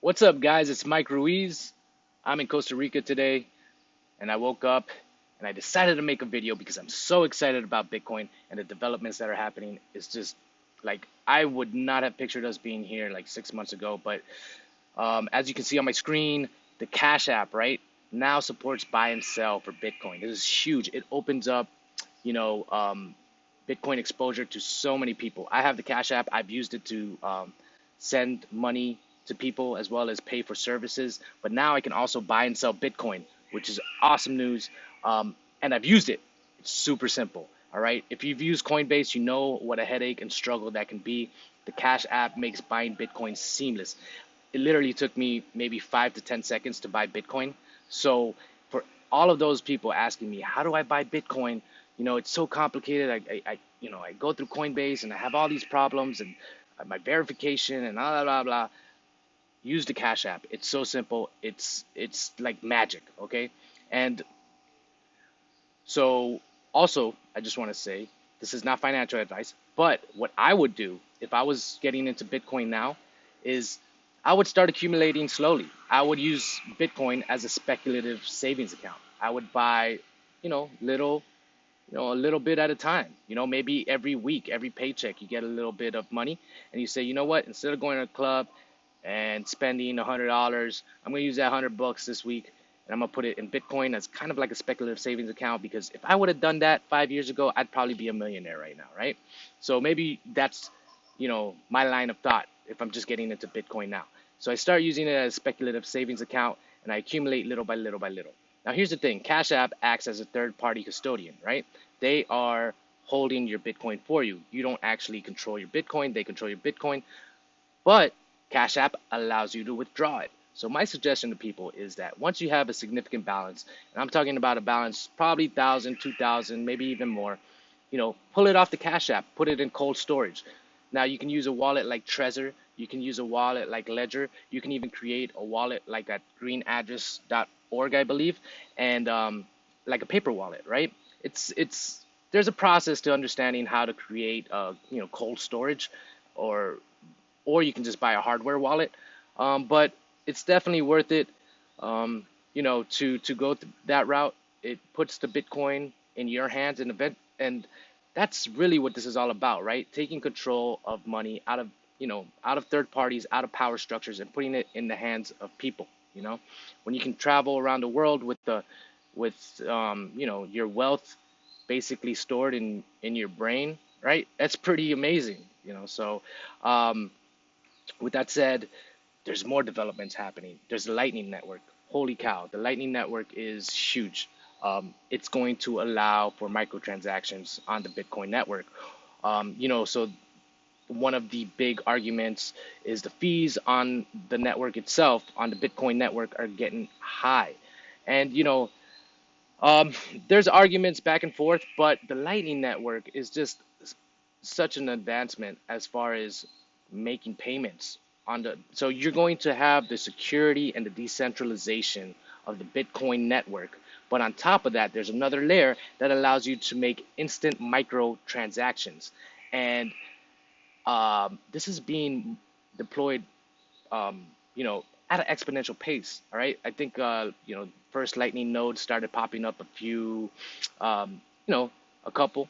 What's up, guys? It's Mike Ruiz. I'm in Costa Rica today, and I woke up and I decided to make a video because I'm so excited about Bitcoin and the developments that are happening. It's just like I would not have pictured us being here like 6 months ago. But as you can see on my screen, the Cash App, right, now supports buy and sell for Bitcoin. This is huge. It opens up, you know, um, Bitcoin exposure to so many people. I have the Cash App. I've used it to send money to people as well as pay for services. But now I can also buy and sell Bitcoin, which is awesome news. And I've used it. It's super simple. All right. If you've used Coinbase, you know what a headache and struggle that can be. The Cash App makes buying Bitcoin seamless. It literally took me maybe 5 to 10 seconds to buy Bitcoin. So for all of those people asking me, how do I buy Bitcoin? It's so complicated. I go through Coinbase and I have all these problems and my verification and blah blah blah. Use the Cash App. It's so simple. It's like magic. Okay, and so also I just want to say this is not financial advice, but what I would do if I was getting into Bitcoin now is I would start accumulating slowly. I would use Bitcoin as a speculative savings account. I would buy, little, a little bit at a time. Maybe every week, every paycheck, you get a little bit of money, and you say, you know what? Instead of going to a club and spending $100, I'm gonna use that $100 this week, and I'm gonna put it in Bitcoin as kind of like a speculative savings account. Because if I would have done that 5 years ago, I'd probably be a millionaire right now, right? So maybe that's, my line of thought if I'm just getting into Bitcoin now. So I start using it as a speculative savings account, and I accumulate little by little by little. Now here's the thing: Cash App acts as a third-party custodian, right? They are holding your Bitcoin for you. You don't actually control your Bitcoin; they control your Bitcoin. But Cash App allows you to withdraw it. So my suggestion to people is that once you have a significant balance, and I'm talking about a balance probably 1,000, 2,000, maybe even more, pull it off the Cash App, put it in cold storage. Now you can use a wallet like Trezor, you can use a wallet like Ledger, you can even create a wallet like at greenaddress.org, I believe, and like a paper wallet, right? It's there's a process to understanding how to create cold storage, or you can just buy a hardware wallet. But it's definitely worth it. To go that route. It puts the Bitcoin in your hands, and that's really what this is all about, right? Taking control of money out of third parties, out of power structures, and putting it in the hands of people. When you can travel around the world with your wealth basically stored in your brain, right? That's pretty amazing. So um, with that said, there's more developments happening. There's the Lightning Network. Holy cow, the Lightning Network is huge. It's going to allow for microtransactions on the Bitcoin network. So one of the big arguments is the fees on the network itself, on the Bitcoin network, are getting high. And, um, there's arguments back and forth, but the Lightning Network is just such an advancement as far as making payments on the so you're going to have the security and the decentralization of the Bitcoin network. But on top of that, there's another layer that allows you to make instant micro transactions. And this is being deployed at an exponential pace. All right. I think first Lightning nodes started popping up a few, um, you know, a couple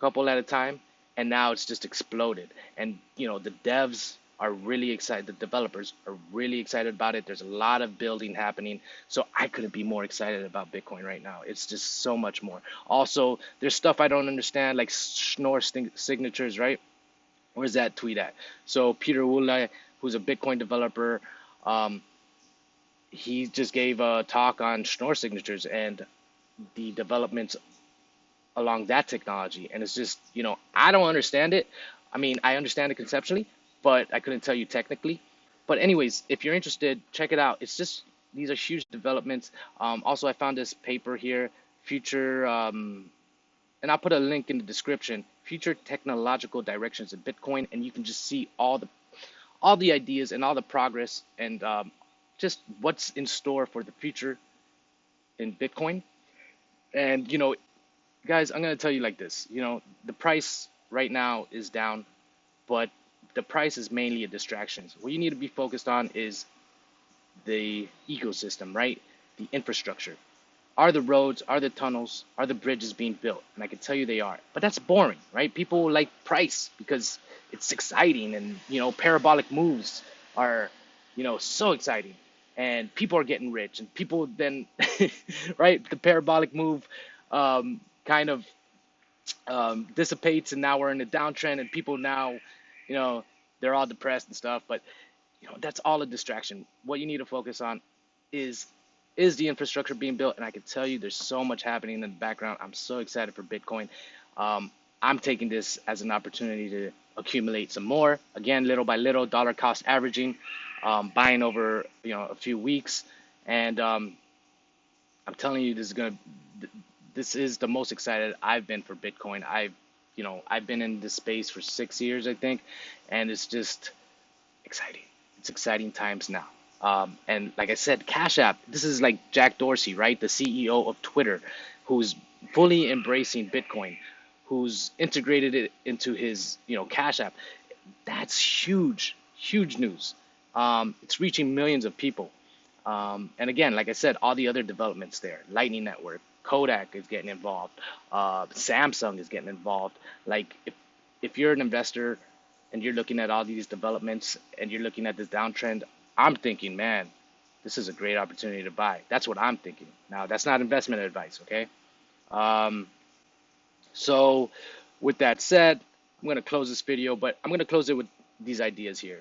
at a time, and now it's just exploded. And the devs are really excited. The developers are really excited about it. There's a lot of building happening, so I couldn't be more excited about Bitcoin right now. It's just so much more. Also, there's stuff I don't understand, like Schnorr signatures, right? Where's that tweet at? So Peter Woolley, who's a Bitcoin developer, um, he just gave a talk on Schnorr signatures and the developments along that technology. And it's just, I don't understand it. I mean, I understand it conceptually, but I couldn't tell you technically. But anyways, if you're interested, check it out. It's just these are huge developments. Also, I found this paper here, future, and I'll put a link in the description. Future technological directions in Bitcoin, and you can just see all the ideas and all the progress and just what's in store for the future in Bitcoin. And guys, I'm gonna tell you like this. The price right now is down, but the price is mainly a distraction. So what you need to be focused on is the ecosystem, right? The infrastructure. Are the roads, are the tunnels, are the bridges being built? And I can tell you they are. But that's boring, right? People like price because it's exciting, and parabolic moves are, so exciting. And people are getting rich, and people then, right? The parabolic move kind of dissipates, and now we're in a downtrend, and people now, you know, they're all depressed and stuff. But that's all a distraction. What you need to focus on is is the infrastructure being built, and I can tell you there's so much happening in the background. I'm so excited for Bitcoin. I'm taking this as an opportunity to accumulate some more. Again, little by little, dollar cost averaging, buying over a few weeks, and I'm telling you, this is the most excited I've been for Bitcoin. I've been in this space for 6 years, I think, and it's just exciting. It's exciting times now. And like I said, Cash App, this is like Jack Dorsey, right? The CEO of Twitter, who's fully embracing Bitcoin, who's integrated it into his, Cash App. That's huge, huge news. It's reaching millions of people. And again, like I said, all the other developments there, Lightning Network, Kodak is getting involved, Samsung is getting involved. Like if you're an investor and you're looking at all these developments and you're looking at this downtrend, I'm thinking, man, this is a great opportunity to buy. That's what I'm thinking. Now, that's not investment advice, okay? Um, so with that said, I'm going to close this video, but I'm going to close it with these ideas here.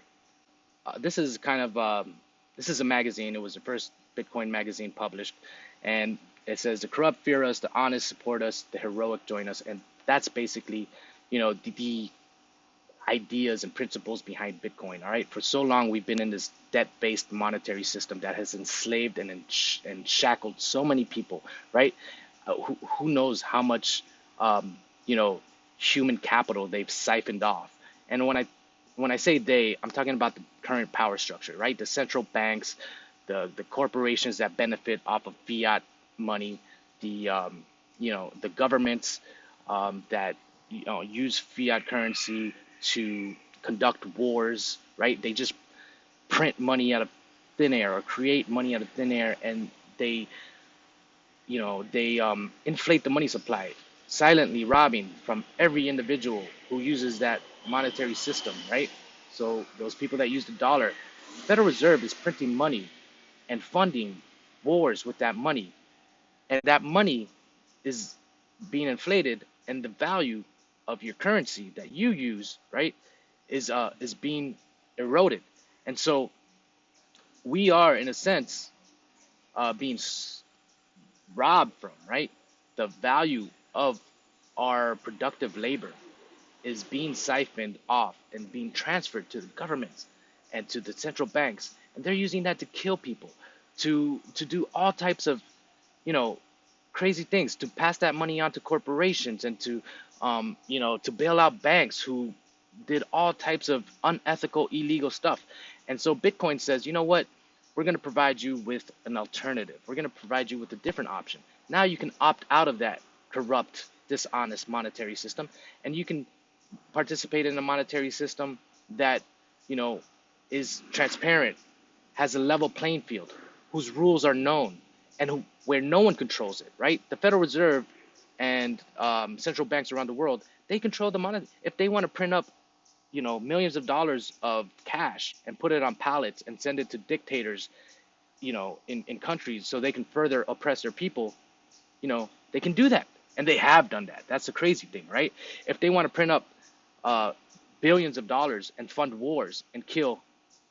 This is a magazine. It was the first Bitcoin magazine published, and it says the corrupt fear us, the honest support us, the heroic join us, and that's basically, the ideas and principles behind Bitcoin. All right, for so long we've been in this debt-based monetary system that has enslaved and shackled so many people. Right? Who knows how much you know human capital they've siphoned off. And when I say they, I'm talking about the current power structure, right? The central banks, the corporations that benefit off of fiat money, the governments that use fiat currency to conduct wars, right? They just print money out of thin air or create money out of thin air, and they inflate the money supply, silently robbing from every individual who uses that monetary system, right? So those people that use the dollar, Federal Reserve is printing money and funding wars with that money, and that money is being inflated, and the value of your currency that you use, right, is being eroded. And so we are, in a sense, being robbed from, right? The value of our productive labor is being siphoned off and being transferred to the governments and to the central banks, and they're using that to kill people, to do all types of, you know, crazy things, to pass that money on to corporations, and to bail out banks who did all types of unethical, illegal stuff. And so Bitcoin says, you know what? We're going to provide you with an alternative. We're going to provide you with a different option. Now you can opt out of that corrupt, dishonest monetary system, and you can participate in a monetary system that, you know, is transparent, has a level playing field, whose rules are known, and where no one controls it, right? The Federal Reserve and central banks around the world, they control the money. If they want to print up, millions of dollars of cash and put it on pallets and send it to dictators, in countries so they can further oppress their people, they can do that. And they have done that. That's the crazy thing, right? If they want to print up billions of dollars and fund wars and kill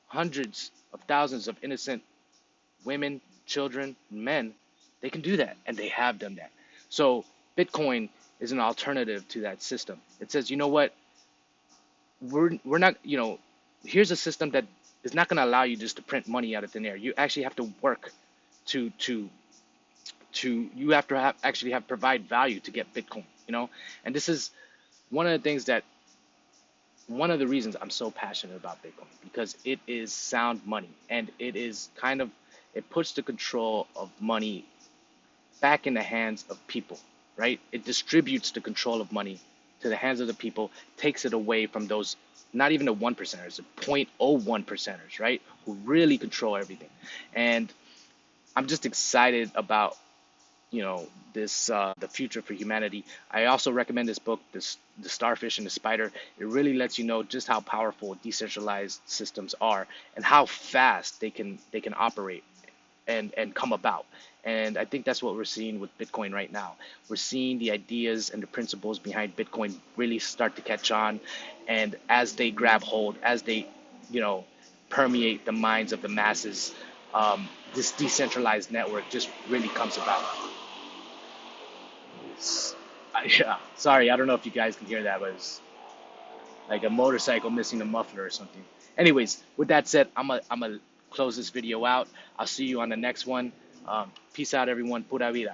hundreds of thousands of innocent women, children, men, they can do that, and they have done that. So Bitcoin is an alternative to that system. It says, you know what, we're not, here's a system that is not going to allow you just to print money out of thin air. You actually have to work to you have to actually have provide value to get Bitcoin, and this is one of the things that one of the reasons I'm so passionate about Bitcoin, because it is sound money, and it puts the control of money back in the hands of people, right? It distributes the control of money to the hands of the people, takes it away from those not even the 1%ers, the 0.01 percenters, right? Who really control everything. And I'm just excited about, this the future for humanity. I also recommend this book, this The Starfish and the Spider. It really lets you know just how powerful decentralized systems are and how fast they can operate and come about. And I think that's what we're seeing with Bitcoin right now. We're seeing the ideas and the principles behind Bitcoin really start to catch on, and as they grab hold, as they, you know, permeate the minds of the masses, this decentralized network just really comes about. Yeah, sorry, I don't know if you guys can hear that, but it's like a motorcycle missing a muffler or something. Anyways, with that said, I'm gonna close this video out. I'll see you on the next one. Peace out, everyone. Pura vida.